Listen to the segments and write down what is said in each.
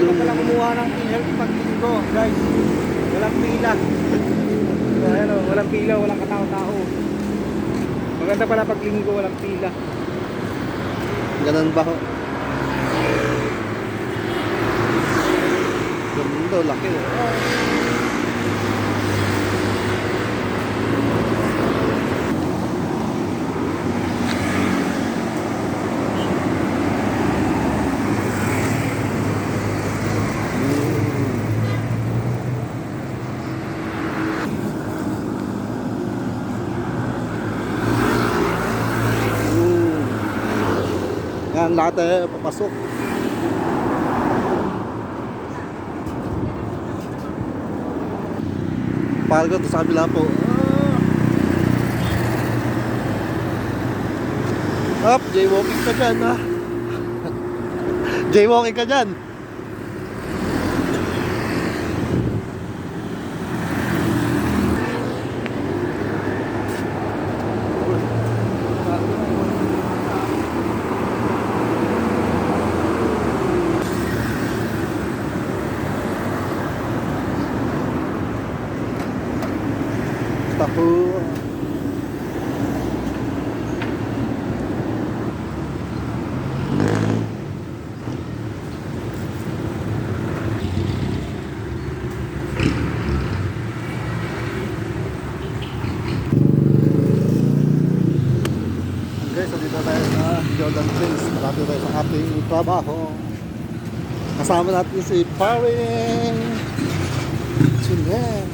Maganda pala kumuha ng PhilHealth pag linggo, guys. Walang pila. So, ayan o, walang pila, walang katao-tao. Maganda pala pag linggo, walang pila. Ganun ba ho? Ganda, laki oh. Yan, lahat eh, papasok. Parang ito sa kabila po. Up, jaywalking ka dyan ha. Jaywalking ka dyan. Tapo. Guys, so dito tayo sa Jordan Prince. Marami tayo sa ating trabaho. Kasama natin si Paring Chinen.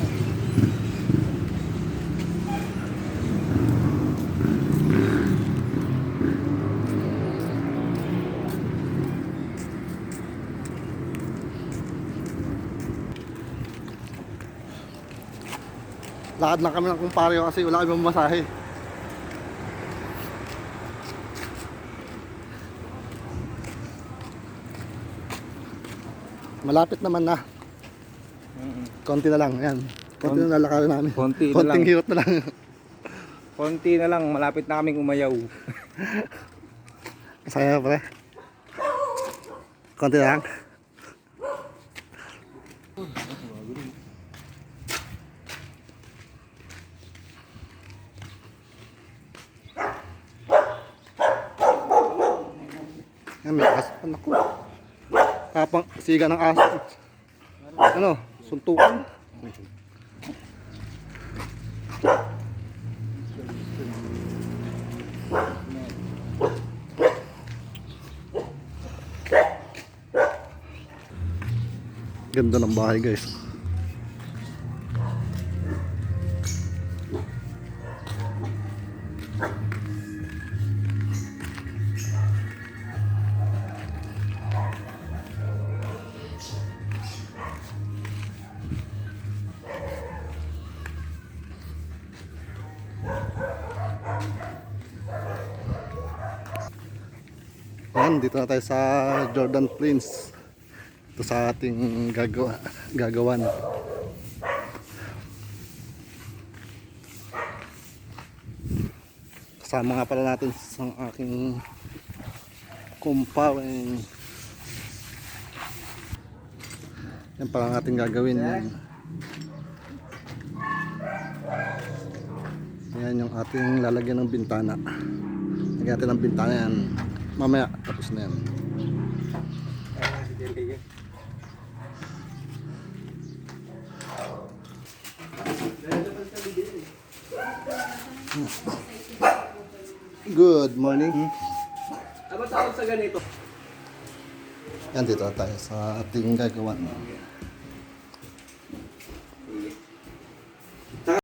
Lakad lang kami ng kumparyo kasi wala kami mamasahe. Malapit naman na. Konti na lang, yan. Konti na lalakarin namin. Konti na Konting lang. hirot na lang. Konti na lang, malapit na kaming umayaw. Masaya pre. Konti na lang. Yan, may aso pa. Naku. Kapang siga ng aso. Ano? Suntukan. Ganda ng bahay guys. Yan, dito na tayo sa Jordan Prince. Ito sa ating gagawan. Kasama nga pala natin sa aking kumpaweng. Yan pala ang ating gagawin. Yan yung ating lalagyan ng bintana. Lagyan natin ng bintana yan. Mamaya, tapos na yan. Good morning. Ano tawag sa ganito? Yan, dito tayo sa ating gagawan.